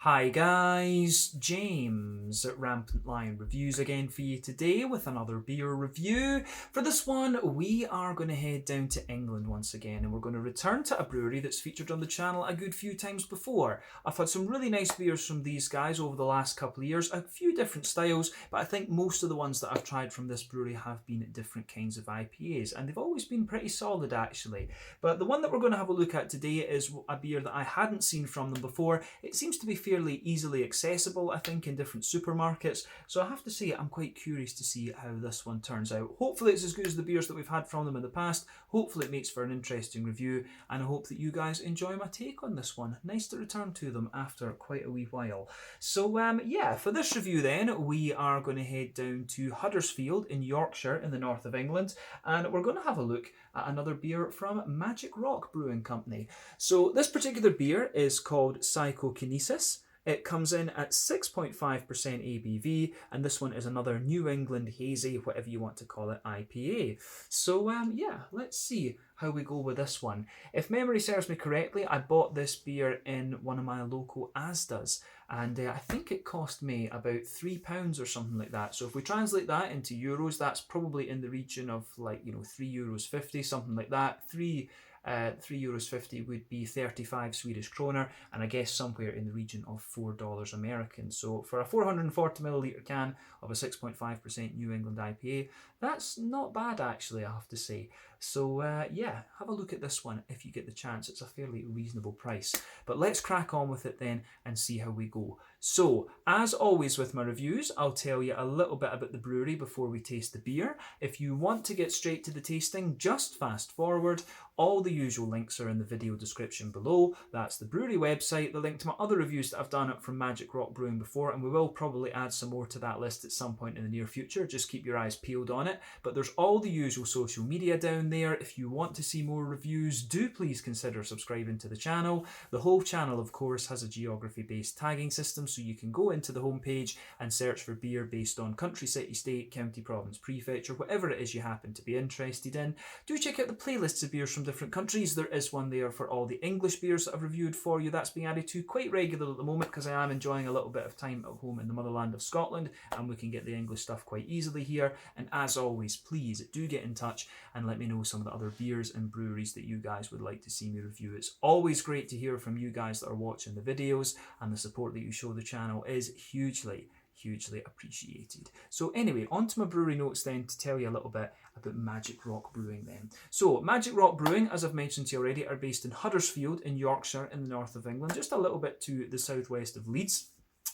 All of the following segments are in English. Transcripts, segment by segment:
Hi guys, James at Rampant Lion Reviews again for you today with another beer review. For this one, we are going to head down to England once again and we're going to return to a brewery that's featured on the channel a good few times before. I've had some really nice beers from these guys over the last couple of years, a few different styles, but I think most of the ones that I've tried from this brewery have been different kinds of IPAs and they've always been pretty solid actually. But the one that we're going to have a look at today is a beer that I hadn't seen from them before. It seems to be fairly easily accessible, I think, in different supermarkets. So I have to say, I'm quite curious to see how this one turns out. Hopefully it's as good as the beers that we've had from them in the past. Hopefully it makes for an interesting review. And I hope that you guys enjoy my take on this one. Nice to return to them after quite a wee while. So yeah, for this review then, we are going to head down to Huddersfield in Yorkshire in the north of England. And we're going to have a look at another beer from Magic Rock Brewing Company. So this particular beer is called Psychokinesis. It comes in at 6.5% ABV, and this one is another New England Hazy, whatever you want to call it, IPA. So yeah, let's see how we go with this one. If memory serves me correctly, I bought this beer in one of my local Asda's, and I think it cost me about £3 or something like that. So if we translate that into euros, that's probably in the region of like, €3.50, something like that. €3.50 would be 35 Swedish kroner, and I guess somewhere in the region of $4 American. So for a 440ml can of a 6.5% New England IPA, that's not bad actually, I have to say. So yeah, have a look at this one if you get the chance. It's a fairly reasonable price. But let's crack on with it then and see how we go. So, as always with my reviews, I'll tell you a little bit about the brewery before we taste the beer. If you want to get straight to the tasting, just fast forward. All the usual links are in the video description below. That's the brewery website, the link to my other reviews that I've done from Magic Rock Brewing before, and we will probably add some more to that list at some point in the near future. Just keep your eyes peeled on it. But there's all the usual social media down there. If you want to see more reviews, do please consider subscribing to the channel. The whole channel, of course, has a geography-based tagging system, so you can go into the homepage and search for beer based on country, city, state, county, province, prefecture, whatever it is you happen to be interested in. Do check out the playlists of beers from different countries. There is one there for all the English beers that I've reviewed for you. That's being added to quite regularly at the moment because I am enjoying a little bit of time at home in the motherland of Scotland, and we can get the English stuff quite easily here. And as always, please do get in touch and let me know some of the other beers and breweries that you guys would like to see me review. It's always great to hear from you guys that are watching the videos, and the support that you show the channel is hugely appreciated. So anyway, on to my brewery notes then to tell you a little bit about Magic Rock Brewing then. So Magic Rock Brewing, as I've mentioned to you already, are based in Huddersfield in Yorkshire in the north of England, just a little bit to the southwest of Leeds.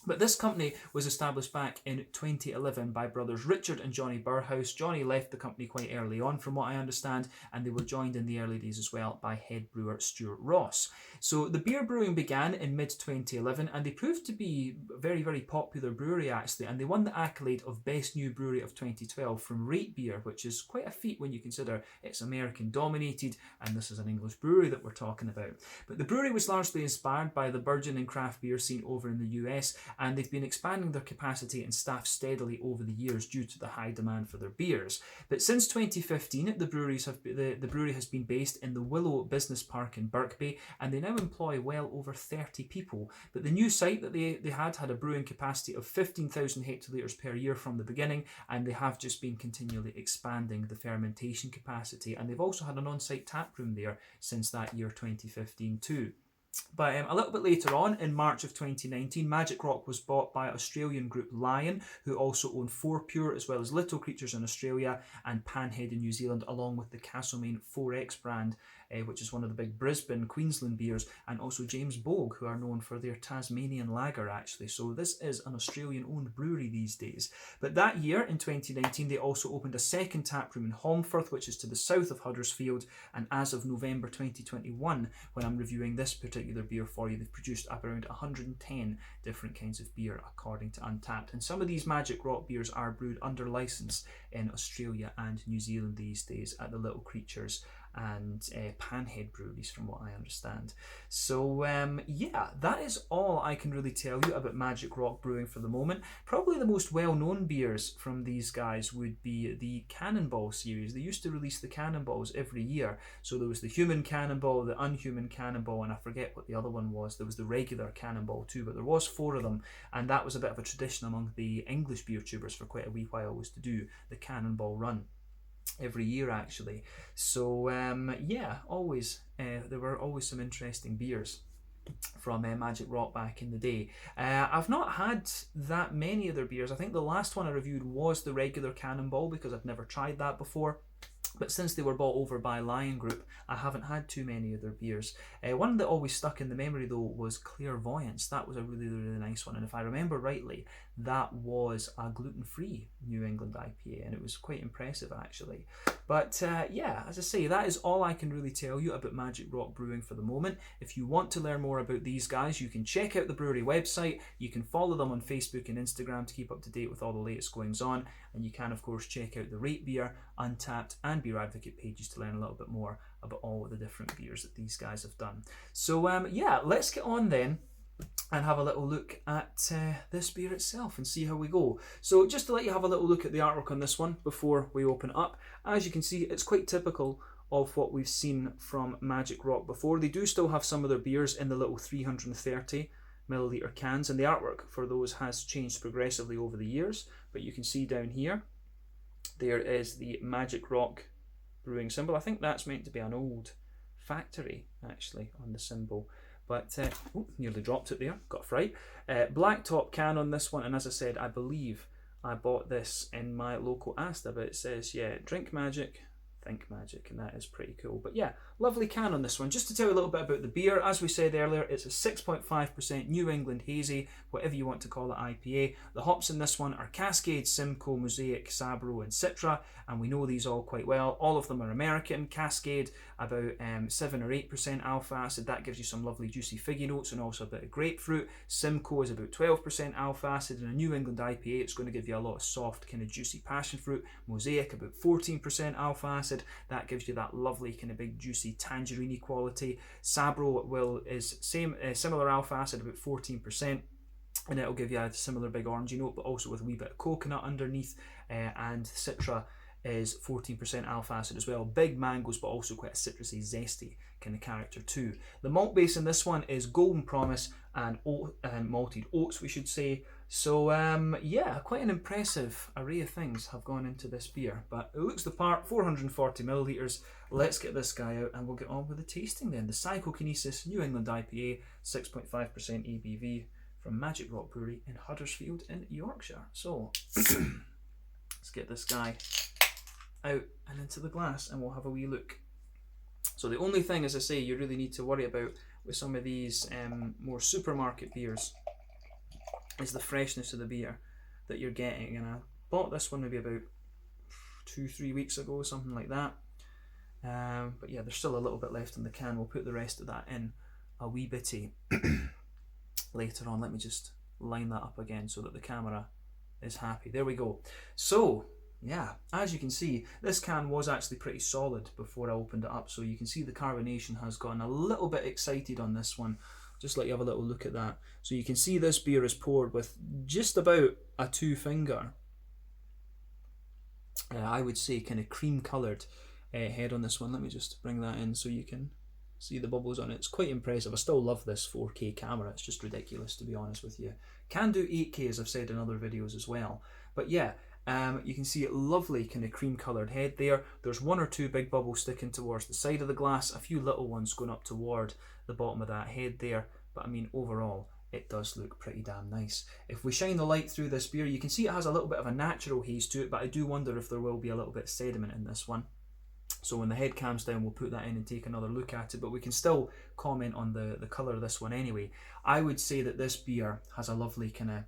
But this company was established back in 2011 by brothers Richard and Johnny Burhouse. Johnny left the company quite early on from what I understand, and they were joined in the early days as well by head brewer Stuart Ross. So the beer brewing began in mid-2011 and they proved to be a very popular brewery actually, and they won the accolade of Best New Brewery of 2012 from Rate Beer, which is quite a feat when you consider it's American dominated and this is an English brewery that we're talking about. But the brewery was largely inspired by the burgeoning craft beer scene over in the US, and they've been expanding their capacity and staff steadily over the years due to the high demand for their beers. But since 2015, the brewery has been based in the Willow Business Park in Birkby, and they now employ well over 30 people. But the new site that they had a brewing capacity of 15,000 hectolitres per year from the beginning, and they have just been continually expanding the fermentation capacity, and they've also had an on-site tap room there since that year 2015 too. But a little bit later on, in March of 2019, Magic Rock was bought by Australian group Lion, who also own 4Pure as well as Little Creatures in Australia and Panhead in New Zealand, along with the Castlemaine 4X brand, which is one of the big Brisbane, Queensland beers, and also James Bogue, who are known for their Tasmanian lager actually. So this is an Australian-owned brewery these days. But that year, in 2019, they also opened a second tap room in Holmfirth, which is to the south of Huddersfield, and as of November 2021, when I'm reviewing this particular beer for you, they've produced up around 110 different kinds of beer according to Untappd, and some of these Magic Rock beers are brewed under license in Australia and New Zealand these days at the Little Creatures and Panhead breweries, from what I understand. So yeah, that is all I can really tell you about Magic Rock Brewing for the moment. Probably the most well-known beers from these guys would be the Cannonball series. They used to release the Cannonballs every year. So there was the Human Cannonball, the Unhuman Cannonball, and I forget what the other one was. There was the regular Cannonball too, but there was 4 of them, and that was a bit of a tradition among the English beer tubers for quite a wee while, was to do the Cannonball run every year actually. So yeah, always there were always some interesting beers from Magic Rock back in the day. I've not had that many of their beers. I think the last one I reviewed was the regular Cannonball because I've never tried that before. But since they were bought over by Lion Group, I haven't had too many of their beers. One that always stuck in the memory though was Clairvoyance. That was a really, really nice one. And if I remember rightly, that was a gluten-free New England IPA, and it was quite impressive actually. But yeah, as I say, that is all I can really tell you about Magic Rock Brewing for the moment. If you want to learn more about these guys, you can check out the brewery website. You can follow them on Facebook and Instagram to keep up to date with all the latest goings on. And you can, of course, check out the Rate Beer, Untappd, and Beer Advocate pages to learn a little bit more about all of the different beers that these guys have done. So yeah, let's get on then and have a little look at this beer itself and see how we go. So just to let you have a little look at the artwork on this one before we open it up, as you can see, it's quite typical of what we've seen from Magic Rock before. They do still have some of their beers in the little 330 milliliter cans, and the artwork for those has changed progressively over the years, but you can see down here there is the Magic Rock Brewing symbol. I think that's meant to be an old factory actually on the symbol, but nearly dropped it there, got a fright. Black top can on this one, and as I said, I believe I bought this in my local Asda, but it says, yeah, drink magic, think magic, and that is pretty cool. But yeah, lovely can on this one. Just to tell you a little bit about the beer, as we said earlier, it's a 6.5% New England Hazy, whatever you want to call it, IPA. The hops in this one are Cascade, Simcoe, Mosaic, Sabro, and Citra, and we know these all quite well. All of them are American. Cascade, about 7 or 8% alpha acid. That gives you some lovely juicy figgy notes and also a bit of grapefruit. Simcoe is about 12% alpha acid. In a New England IPA, it's going to give you a lot of soft, kind of juicy passion fruit. Mosaic, about 14% alpha acid. That gives you that lovely kind of big juicy tangerine quality. Sabro is similar alpha acid, about 14%. And it'll give you a similar big orangey note, but also with a wee bit of coconut underneath. And Citra is 14% alpha acid as well. Big mangoes, but also quite a citrusy, zesty kind of character too. The malt base in this one is Golden Promise and malted oats, we should say. So yeah, quite an impressive array of things have gone into this beer, but it looks the part. 440 milliliters. Let's get this guy out and we'll get on with the tasting then. The Psychokinesis New England IPA, 6.5% ABV from Magic Rock Brewery in Huddersfield in Yorkshire. So let's get this guy out and into the glass and we'll have a wee look. So the only thing, as I say, you really need to worry about with some of these more supermarket beers is the freshness of the beer that you're getting. And I bought this one maybe about 2-3 weeks ago, something like that. But yeah, there's still a little bit left in the can. We'll put the rest of that in a wee bitty later on. Let me just line that up again so that the camera is happy. There we go. So yeah, as you can see, this can was actually pretty solid before I opened it up, so you can see the carbonation has gotten a little bit excited on this one. Just let you have a little look at that. So you can see this beer is poured with just about a 2-finger, I would say kind of cream coloured head on this one. Let me just bring that in so you can see the bubbles on it. It's quite impressive. I still love this 4K camera. It's just ridiculous, to be honest with you. Can do 8K, as I've said in other videos as well. But yeah, you can see a lovely kind of cream coloured head there. There's 1 or 2 big bubbles sticking towards the side of the glass, a few little ones going up toward the bottom of that head there. But I mean, overall, it does look pretty damn nice. If we shine the light through this beer, you can see it has a little bit of a natural haze to it, but I do wonder if there will be a little bit of sediment in this one. So when the head calms down, we'll put that in and take another look at it, but we can still comment on the colour of this one anyway. I would say that this beer has a lovely kind of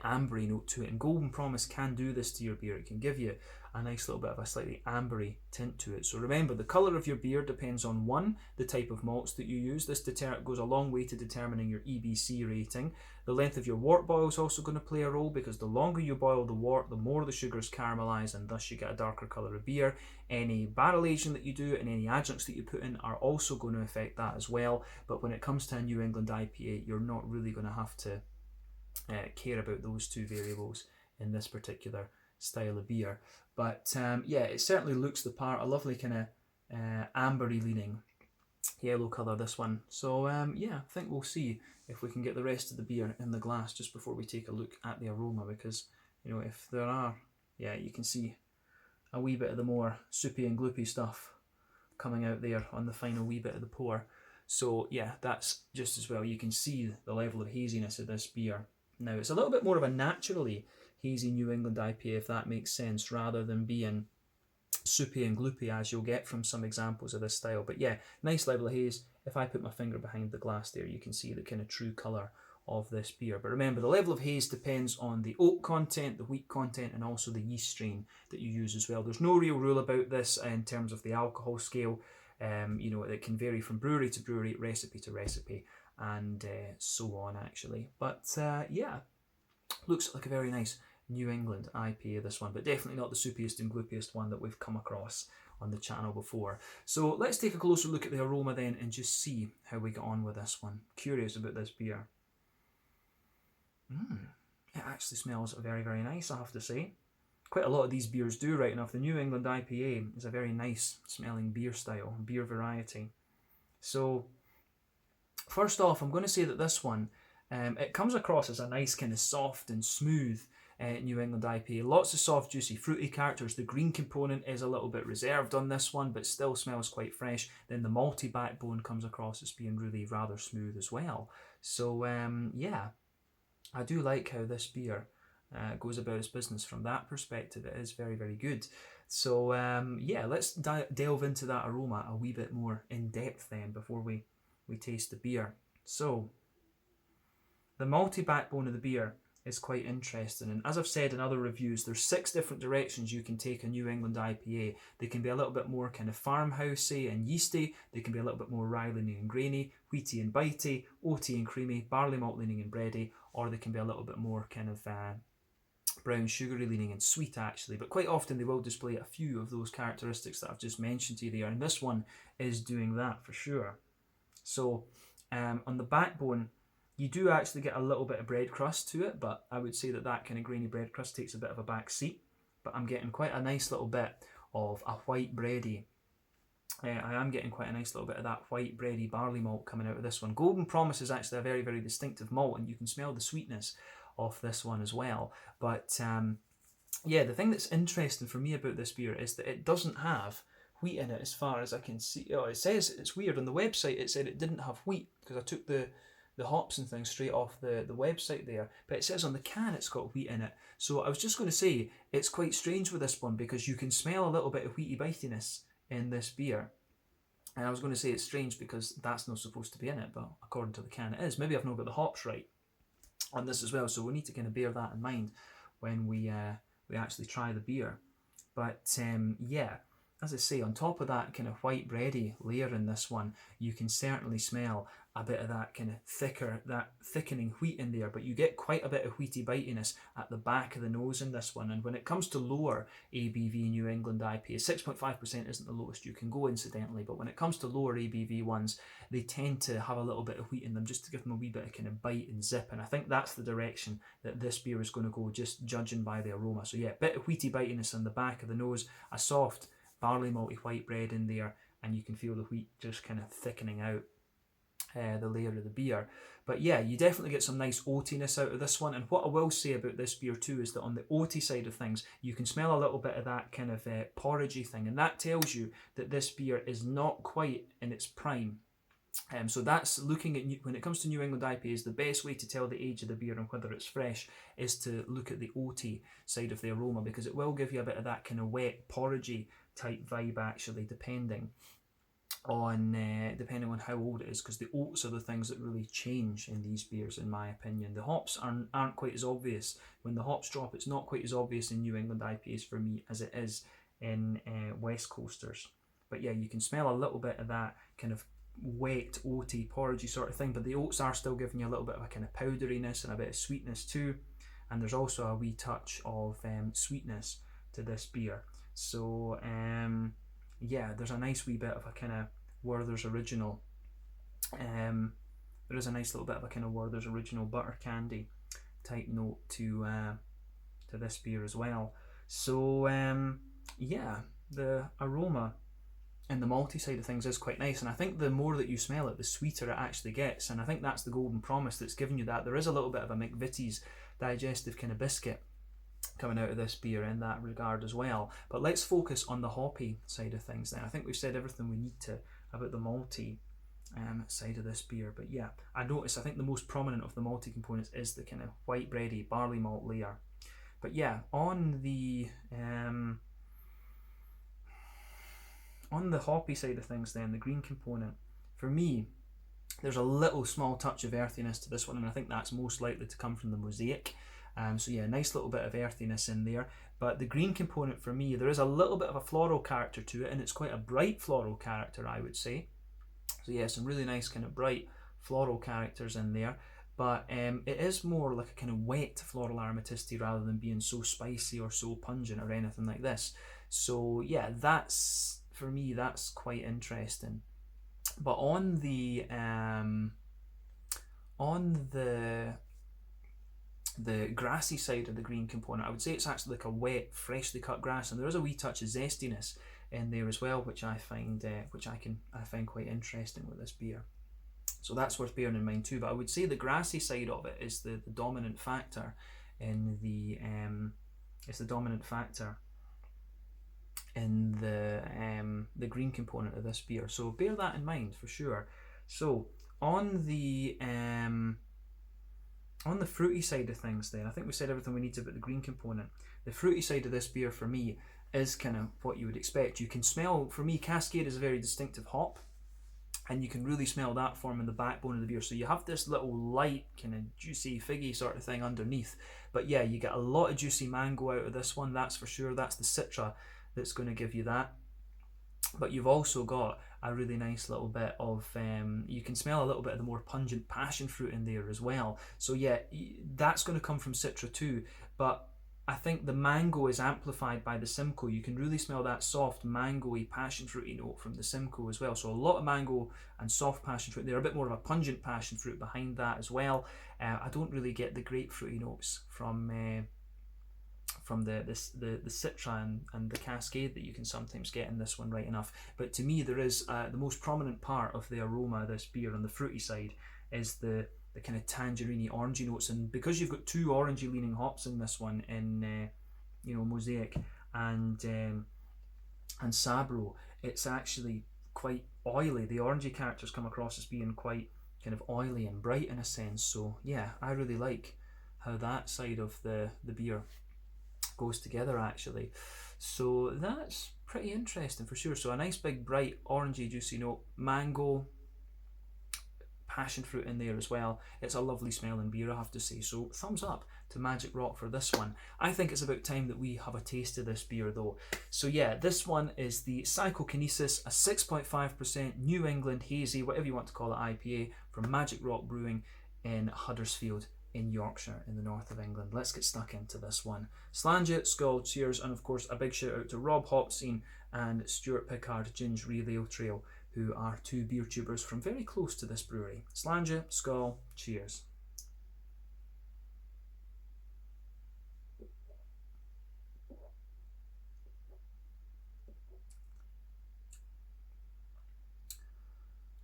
ambery note to it, and Golden Promise can do this to your beer. It can give you a nice little bit of a slightly ambery tint to it. So remember, the colour of your beer depends on, one, the type of malts that you use. This goes a long way to determining your EBC rating. The length of your wort boil is also going to play a role, because the longer you boil the wort, the more the sugars caramelise, and thus you get a darker colour of beer. Any barrel aging that you do and any adjuncts that you put in are also going to affect that as well. But when it comes to a New England IPA, you're not really going to have to care about those two variables in this particular style of beer. But yeah, it certainly looks the part. A lovely kind of ambery leaning yellow colour, this one. So yeah, I think we'll see if we can get the rest of the beer in the glass just before we take a look at the aroma, because, you know, if there are, yeah, you can see a wee bit of the more soupy and gloopy stuff coming out there on the final wee bit of the pour. So yeah, that's just as well. You can see the level of haziness of this beer. Now, it's a little bit more of a naturally hazy New England IPA, if that makes sense, rather than being soupy and gloopy as you'll get from some examples of this style. But yeah, nice level of haze. If I put my finger behind the glass there, you can see the kind of true colour of this beer. But remember, the level of haze depends on the oak content, the wheat content, and also the yeast strain that you use as well. There's no real rule about this in terms of the alcohol scale. You know, it can vary from brewery to brewery, recipe to recipe, and so on actually. But yeah, looks like a very nice New England IPA, this one, but definitely not the soupiest and gloopiest one that we've come across on the channel before. So let's take a closer look at the aroma then and just see how we get on with this one. Curious about this beer. It actually smells very, very nice, I have to say. Quite a lot of these beers do, right enough. The New England IPA is a very nice smelling beer style, beer variety. So first off, I'm going to say that this one, it comes across as a nice kind of soft and smooth New England IPA. Lots of soft, juicy, fruity characters. The green component is a little bit reserved on this one, but still smells quite fresh. Then the malty backbone comes across as being really rather smooth as well. So yeah, I do like how this beer goes about its business from that perspective. It is very, very good. So yeah, let's delve into that aroma a wee bit more in depth then before we taste the beer. So the malty backbone of the beer is quite interesting, and as I've said in other reviews, there's 6 different directions you can take a New England IPA. They can be a little bit more kind of farmhousey and yeasty, they can be a little bit more rye leaning and grainy, wheaty and bitey, oaty and creamy, barley malt leaning and bready, or they can be a little bit more kind of brown sugary leaning and sweet actually, but quite often they will display a few of those characteristics that I've just mentioned to you there, and this one is doing that for sure. So on the backbone, you do actually get a little bit of bread crust to it, but I would say that that kind of grainy bread crust takes a bit of a back seat. But I'm getting quite a nice little bit of a white bready. I am getting quite a nice little bit of that white bready barley malt coming out of this one. Golden Promise is actually a very, very distinctive malt, and you can smell the sweetness of this one as well. But yeah, the thing that's interesting for me about this beer is that it doesn't have wheat in it as far as I can see. Oh, it says, it's weird, on the website it said it didn't have wheat, because I took the hops and things straight off the website there, but it says on the can it's got wheat in it. So I was just going to say, it's quite strange with this one, because you can smell a little bit of wheaty bitiness in this beer, and I was going to say it's strange because that's not supposed to be in it, but according to the can it is. Maybe I've not got the hops right on this as well, so we need to kind of bear that in mind when we actually try the beer. But yeah, as I say, on top of that kind of white bready layer in this one, you can certainly smell a bit of that kind of thickening wheat in there, but you get quite a bit of wheaty bitiness at the back of the nose in this one. And when it comes to lower ABV New England IPA, 6.5% isn't the lowest you can go incidentally, but when it comes to lower ABV ones, they tend to have a little bit of wheat in them just to give them a wee bit of kind of bite and zip, and I think that's the direction that this beer is going to go, just judging by the aroma. So yeah, bit of wheaty bitiness on the back of the nose, a soft barley malty white bread in there, and you can feel the wheat just kind of thickening out the layer of the beer. But yeah, you definitely get some nice oatiness out of this one. And what I will say about this beer too is that on the oaty side of things, you can smell a little bit of that kind of porridgey thing, and that tells you that this beer is not quite in its prime. So that's looking at, when it comes to New England IPAs, the best way to tell the age of the beer and whether it's fresh is to look at the oaty side of the aroma, because it will give you a bit of that kind of wet porridgey type vibe actually, depending on depending on how old it is, because the oats are the things that really change in these beers, in my opinion. The hops aren't quite as obvious. When the hops drop, it's not quite as obvious in New England IPAs for me as it is in West Coasters. But yeah, you can smell a little bit of that kind of wet, oaty, porridgey sort of thing, but the oats are still giving you a little bit of a kind of powderiness and a bit of sweetness too. And there's also a wee touch of sweetness to this beer. So yeah, there's a nice wee bit of a kind of Werther's Original. There is a nice little bit of a kind of Werther's Original butter candy type note to this beer as well. So yeah, the aroma and the malty side of things is quite nice, and I think the more that you smell it, the sweeter it actually gets, and I think that's the golden promise that's giving you that. There is a little bit of a McVitie's digestive kind of biscuit coming out of this beer in that regard as well. But let's focus on the hoppy side of things then. I think we've said everything we need to about the malty side of this beer. But yeah, I think the most prominent of the malty components is the kind of white bready barley malt layer. But yeah, on the hoppy side of things then, the green component, for me, there's a little small touch of earthiness to this one, and I think that's most likely to come from the mosaic. So yeah, nice little bit of earthiness in there. But the green component for me, there is a little bit of a floral character to it, and it's quite a bright floral character, I would say. So yeah, some really nice kind of bright floral characters in there. But it is more like a kind of wet floral aromaticity rather than being so spicy or so pungent or anything like this. So yeah, that's, for me, that's quite interesting. But on the grassy side of the green component, I would say it's actually like a wet, freshly cut grass, and there is a wee touch of zestiness in there as well, which I find quite interesting with this beer. So that's worth bearing in mind too. But I would say the grassy side of it is the dominant factor in the green component of this beer. So bear that in mind for sure. So on the fruity side of things then, I think we said everything we need to about the green component. The fruity side of this beer for me is kind of what you would expect. You can smell, for me, Cascade is a very distinctive hop, and you can really smell that forming the backbone of the beer. So you have this little light, kind of juicy, figgy sort of thing underneath. But yeah, you get a lot of juicy mango out of this one, that's for sure. That's the Citra that's going to give you that. But you've also got a really nice little bit of, you can smell a little bit of the more pungent passion fruit in there as well. So yeah, that's going to come from Citra too. But I think the mango is amplified by the Simcoe. You can really smell that soft mango-y passion fruity note from the Simcoe as well. So a lot of mango and soft passion fruit. They're a bit more of a pungent passion fruit behind that as well. I don't really get the grapefruity notes from the Citra and the Cascade that you can sometimes get in this one right enough. But to me, there is the most prominent part of the aroma of this beer on the fruity side is the kind of tangerine orangey notes, and because you've got two orangey leaning hops in this one, in Mosaic and Sabro, it's actually quite oily. The orangey characters come across as being quite kind of oily and bright in a sense. So yeah, I really like how that side of the beer goes together actually. So that's pretty interesting for sure. So a nice big bright orangey juicy note, mango, passion fruit in there as well. It's a lovely smelling beer, I have to say. So thumbs up to Magic Rock for this one. I think it's about time that we have a taste of this beer though. So yeah, this one is the Psychokinesis, a 6.5% New England hazy, whatever you want to call it, IPA from Magic Rock Brewing in Huddersfield in Yorkshire in the north of England. Let's get stuck into this one. Slange, skull, cheers, and of course a big shout out to Rob Hopsine and Stuart Pickard Ginge Relay Trail, who are two beer tubers from very close to this brewery. Slange, skull, cheers.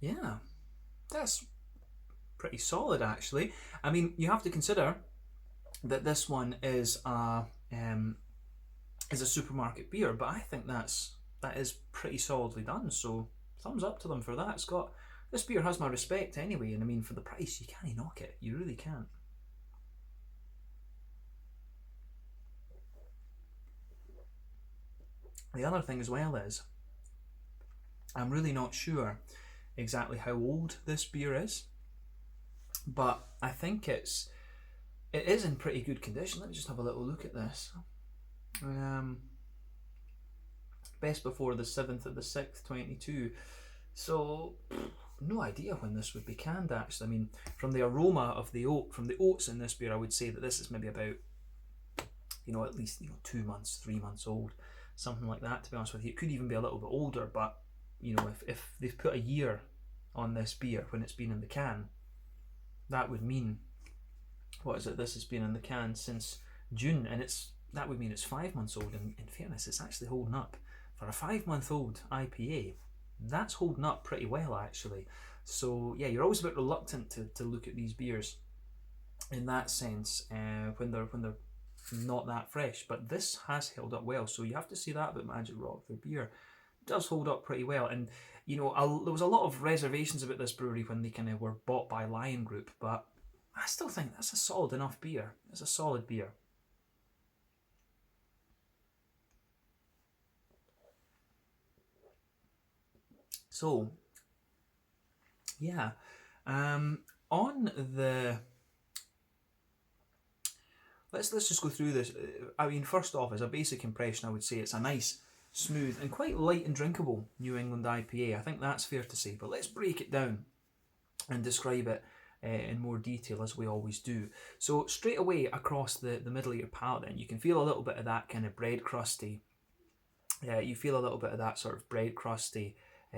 Yeah, that's pretty solid actually. I mean, you have to consider that this one is a supermarket beer, but I think that is pretty solidly done. So thumbs up to them for that. This beer has my respect anyway, and I mean, for the price, you can't knock it. You really can't. The other thing as well is I'm really not sure exactly how old this beer is, but I think it is in pretty good condition. Let me just have a little look at this. Best before the 7th of the 6th, 22. So, no idea when this would be canned, actually. I mean, from the aroma of the oat, from the oats in this beer, I would say that this is maybe about, at least 2 months, 3 months old, something like that. To be honest with you, it could even be a little bit older. But if they've put a year on this beer when it's been in the can, that would mean, what is it? This has been in the can since June, and that would mean it's 5 months old. And in fairness, it's actually holding up for a 5-month-old IPA. That's holding up pretty well, actually. So yeah, you're always a bit reluctant to look at these beers in that sense when they're not that fresh, but this has held up well. So you have to say that about Magic Rock. Their beer does hold up pretty well, and there was a lot of reservations about this brewery when they kind of were bought by Lion Group, but I still think that's a solid enough beer. It's a solid beer. So, yeah, on the let's just go through this. I mean, first off, as a basic impression, I would say it's a nice, smooth, and quite light and drinkable New England IPA. I think that's fair to say. But let's break it down and describe it in more detail, as we always do. So straight away across the middle of your palate, then you can feel a little bit of that kind of bread crusty. You feel a little bit of that sort of bread crusty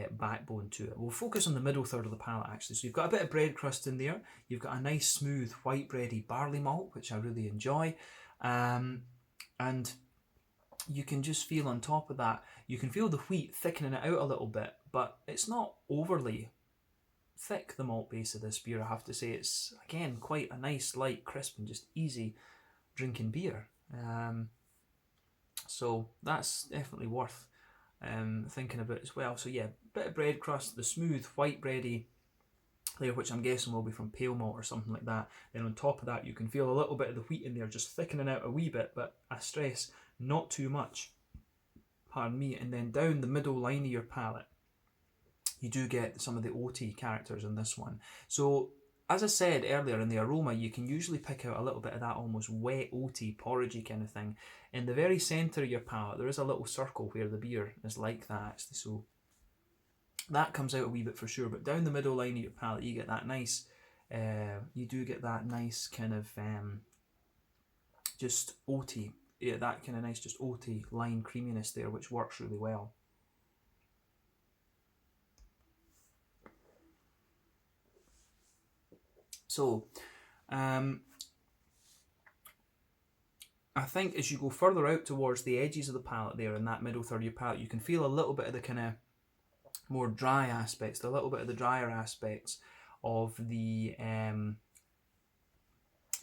backbone to it. We'll focus on the middle third of the palate, actually. So you've got a bit of bread crust in there. You've got a nice smooth white bready barley malt, which I really enjoy, and you can just feel on top of that, you can feel the wheat thickening it out a little bit, but it's not overly thick, the malt base of this beer. I have to say, it's again quite a nice, light, crisp, and just easy drinking beer. So that's definitely worth thinking about as well. So yeah, bit of bread crust, the smooth white bready layer, which I'm guessing will be from pale malt or something like that. Then on top of that, you can feel a little bit of the wheat in there, just thickening out a wee bit, but I stress, not too much. Pardon me. And then down the middle line of your palate, you do get some of the oaty characters in this one. So as I said earlier, in the aroma, you can usually pick out a little bit of that almost wet, oaty, porridgey kind of thing. In the very centre of your palate, there is a little circle where the beer is like that, actually. So that comes out a wee bit for sure. But down the middle line of your palate, you get that nice, you do get that nice kind of just oaty, yeah, that kind of nice just oaty line creaminess there, which works really well. So, I think as you go further out towards the edges of the palate there, in that middle third of your palate, you can feel a little bit of the kind of more dry aspects, a little bit of the drier aspects of the,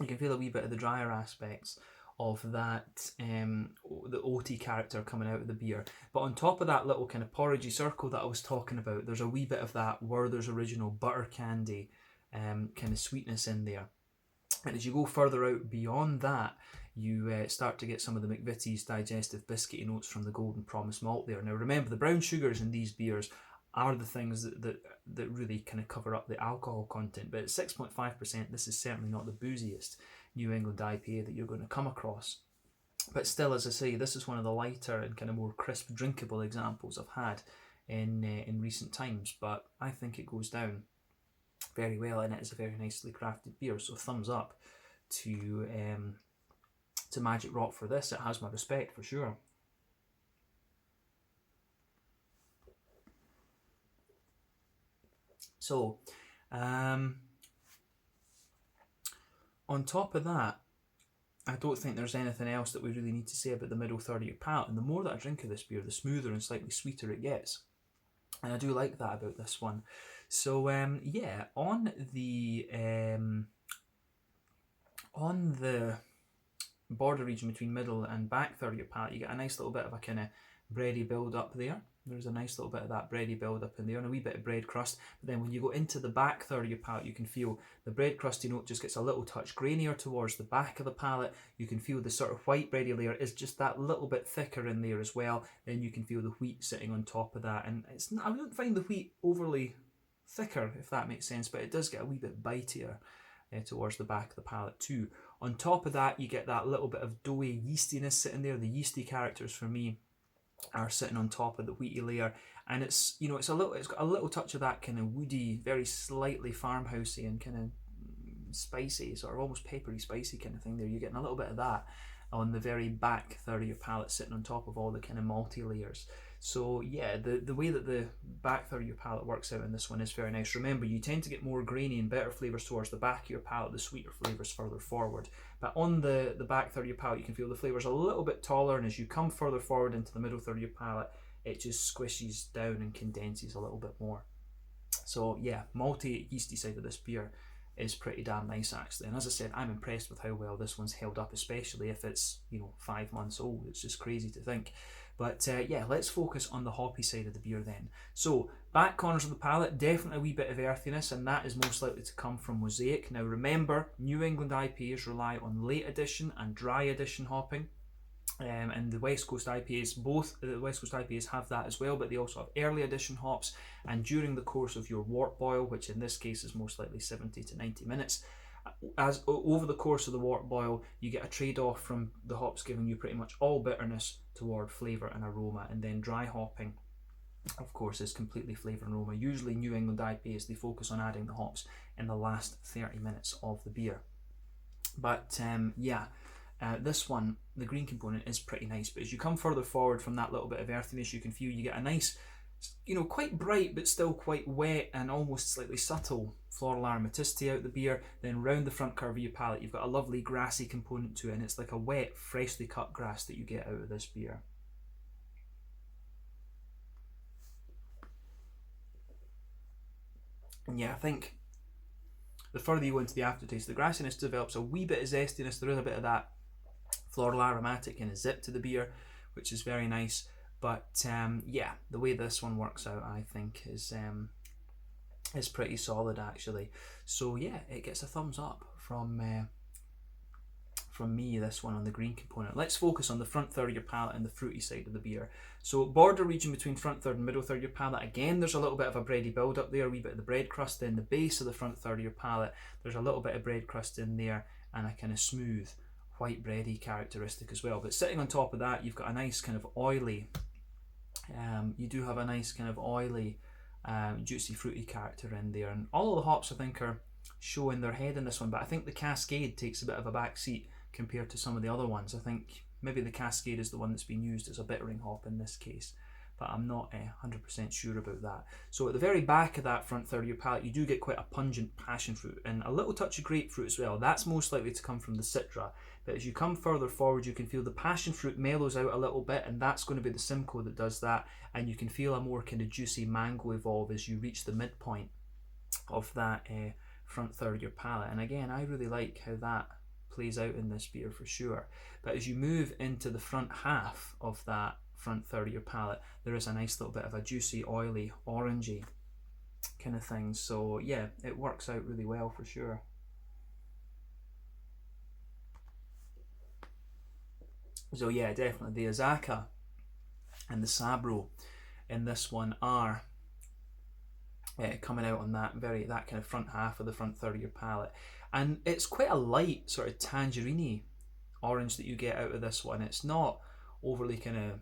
you can feel a wee bit of the drier aspects of that, the oaty character coming out of the beer. But on top of that little kind of porridgey circle that I was talking about, there's a wee bit of that Werther's Original butter candy kind of sweetness in there. And as you go further out beyond that, you start to get some of the McVitie's digestive biscuity notes from the Golden Promise malt there. Now remember, the brown sugars in these beers are the things that really kind of cover up the alcohol content. But at 6.5%, this is certainly not the booziest New England IPA that you're going to come across. But still, as I say, this is one of the lighter and kind of more crisp, drinkable examples I've had in recent times. But I think it goes down very well, and it is a very nicely crafted beer. So thumbs up to Magic Rock for this. It has my respect for sure. So, on top of that, I don't think there's anything else that we really need to say about the middle third of your palate. And the more that I drink of this beer, the smoother and slightly sweeter it gets. And I do like that about this one. So, yeah, on the border region between middle and back third of your palate, you get a nice little bit of a kind of bready build up there. There's a nice little bit of that bready build up in there and a wee bit of bread crust. But then when you go into the back third of your palate, you can feel the bread crusty note just gets a little touch grainier towards the back of the palate. You can feel the sort of white bready layer is just that little bit thicker in there as well. Then you can feel the wheat sitting on top of that. And it's not, I don't find the wheat overly thicker, if that makes sense, but it does get a wee bit bitier towards the back of the palate too. On top of that, you get that little bit of doughy yeastiness sitting there. The yeasty characters for me are sitting on top of the wheaty layer, and it's, you know, it's got a little touch of that kind of woody, very slightly farmhousey and kind of spicy, sort of almost peppery spicy kind of thing there. You're getting a little bit of that on the very back third of your palate, sitting on top of all the kind of malty layers. So yeah, the way that the back third of your palate works out in this one is very nice. Remember, you tend to get more grainy and better flavours towards the back of your palate, the sweeter flavours further forward. But on the back third of your palate, you can feel the flavours a little bit taller, and as you come further forward into the middle third of your palate, it just squishes down and condenses a little bit more. So yeah, malty, yeasty side of this beer is pretty damn nice actually. And as I said, I'm impressed with how well this one's held up, especially if it's, you know, 5 months old. It's just crazy to think. But yeah, let's focus on the hoppy side of the beer then. So back corners of the palate, definitely a wee bit of earthiness, and that is most likely to come from Mosaic. Now remember, New England IPAs rely on late addition and dry addition hopping. And the West Coast IPAs, both the West Coast IPAs have that as well, but they also have early addition hops. And during the course of your wort boil, which in this case is most likely 70 to 90 minutes, as over the course of the wort boil, you get a trade-off from the hops giving you pretty much all bitterness toward flavour and aroma, and then dry hopping, of course, is completely flavour and aroma. Usually New England IPAs, they focus on adding the hops in the last 30 minutes of the beer. But yeah, this one, the green component is pretty nice, but as you come further forward from that little bit of earthiness, you can feel you get a nice, you know, quite bright but still quite wet and almost slightly subtle floral aromaticity out the beer. Then round the front curve of your palate, you've got a lovely grassy component to it, and it's like a wet, freshly cut grass that you get out of this beer. And yeah, I think the further you go into the aftertaste, the grassiness develops a wee bit of zestiness. There is a bit of that floral aromatic and a zip to the beer, which is very nice. But yeah, the way this one works out, I think, is pretty solid actually. So yeah, it gets a thumbs up from me, this one on the green component. Let's focus on the front third of your palate and the fruity side of the beer. So border region between front third and middle third of your palate, again there's a little bit of a bready build up there, a wee bit of the bread crust. Then the base of the front third of your palate, there's a little bit of bread crust in there and a kind of smooth white bready characteristic as well. But sitting on top of that, you've got a nice kind of oily, you do have a nice kind of oily, juicy fruity character in there, and all of the hops I think are showing their head in this one. But I think the Cascade takes a bit of a back seat compared to some of the other ones. I think maybe the Cascade is the one that's been used as a bittering hop in this case, but I'm not 100% sure about that. So at the very back of that front third of your palate, you do get quite a pungent passion fruit and a little touch of grapefruit as well. That's most likely to come from the Citra, but as you come further forward, you can feel the passion fruit mellows out a little bit, and that's going to be the Simcoe that does that, and you can feel a more kind of juicy mango evolve as you reach the midpoint of that front third of your palate. And again, I really like how that plays out in this beer for sure. But as you move into the front half of that front third of your palate, there is a nice little bit of a juicy, oily, orangey kind of thing. So yeah, it works out really well for sure. So yeah, definitely the Azaka and the Sabro in this one are coming out on that kind of front half of the front third of your palate, and it's quite a light sort of tangerine orange that you get out of this one. It's not overly kind of,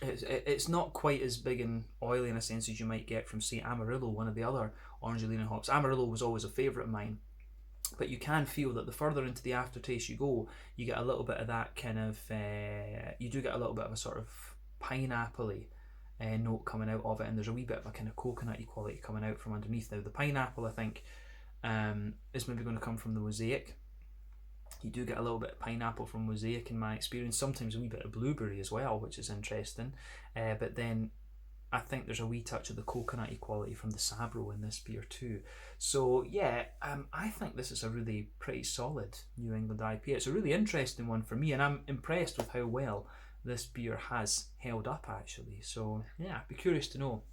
it's not quite as big and oily in a sense as you might get from, say, Amarillo, one of the other Orangelina hops. Amarillo was always a favourite of mine, but you can feel that the further into the aftertaste you go, you get a little bit of that kind of, you do get a little bit of a sort of pineapple-y note coming out of it, and there's a wee bit of a kind of coconutty quality coming out from underneath. Now the pineapple, I think, is maybe going to come from the Mosaic. You do get a little bit of pineapple from Mosaic in my experience, sometimes a wee bit of blueberry as well, which is interesting, but then I think there's a wee touch of the coconutty quality from the Sabro in this beer too. So yeah, I think this is a really pretty solid New England IPA. It's a really interesting one for me, and I'm impressed with how well this beer has held up actually. So yeah, I'd be curious to know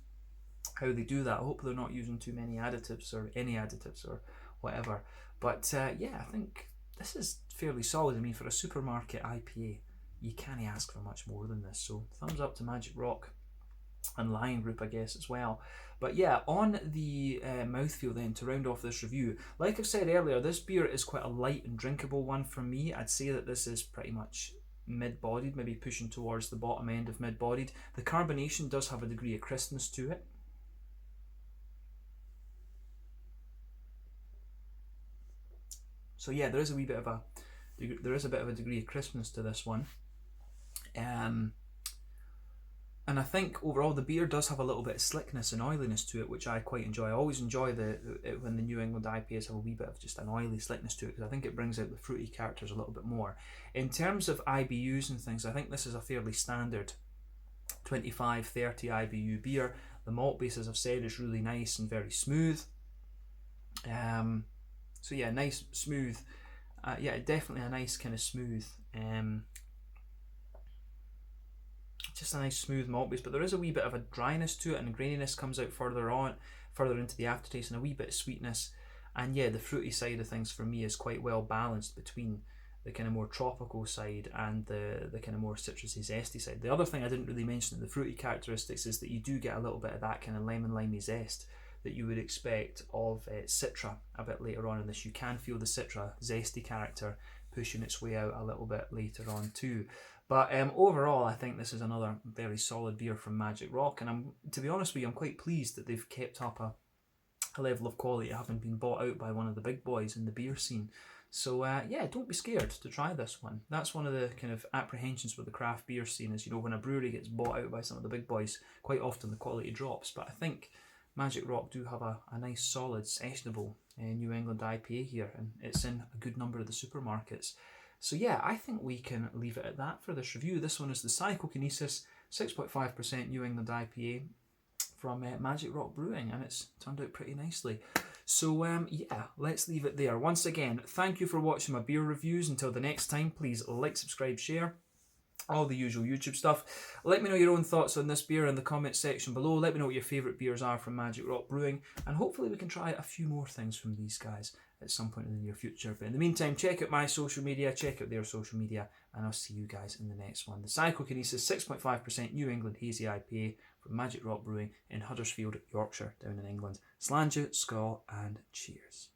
how they do that. I hope they're not using too many additives or any additives or whatever. But yeah, I think this is fairly solid. I mean, for a supermarket IPA, you can't ask for much more than this. So thumbs up to Magic Rock and Lion Group, I guess, as well. But yeah, on the mouthfeel then, to round off this review, like I've said earlier, this beer is quite a light and drinkable one for me. I'd say that this is pretty much mid-bodied, maybe pushing towards the bottom end of mid-bodied. The carbonation does have a degree of crispness to it. So yeah, there is a bit of a degree of crispness to this one. And I think overall the beer does have a little bit of slickness and oiliness to it, which I quite enjoy. I always enjoy when the New England IPAs have a wee bit of just an oily slickness to it, because I think it brings out the fruity characters a little bit more. In terms of IBUs and things, I think this is a fairly standard 25-30 IBU beer. The malt base, as I've said, is really nice and very smooth. So yeah, nice, smooth. Yeah, definitely a nice kind of smooth. Just a nice smooth malt base, but there is a wee bit of a dryness to it, and graininess comes out further into the aftertaste, and a wee bit of sweetness. And yeah, the fruity side of things for me is quite well balanced between the kind of more tropical side and the kind of more citrusy, zesty side. The other thing I didn't really mention in the fruity characteristics is that you do get a little bit of that kind of lemon limey zest that you would expect of Citra a bit later on in this. You can feel the Citra zesty character pushing its way out a little bit later on too. But overall, I think this is another very solid beer from Magic Rock, and to be honest with you, I'm quite pleased that they've kept up a level of quality, having been bought out by one of the big boys in the beer scene. So yeah, don't be scared to try this one. That's one of the kind of apprehensions with the craft beer scene is, you know, when a brewery gets bought out by some of the big boys, quite often the quality drops. But I think Magic Rock do have a nice, solid, sessionable New England IPA here, and it's in a good number of the supermarkets. So yeah, I think we can leave it at that for this review. This one is the Psychokinesis 6.5% New England IPA from Magic Rock Brewing, and it's turned out pretty nicely. So yeah, let's leave it there. Once again, thank you for watching my beer reviews. Until the next time, please like, subscribe, share, all the usual YouTube stuff. Let me know your own thoughts on this beer in the comments section below. Let me know what your favourite beers are from Magic Rock Brewing, and hopefully we can try a few more things from these guys at some point in the near future. But in the meantime, check out my social media, check out their social media, and I'll see you guys in the next one. The Psychokinesis 6.5% New England Hazy IPA from Magic Rock Brewing in Huddersfield, Yorkshire, down in England. Slàinte, skål, and cheers.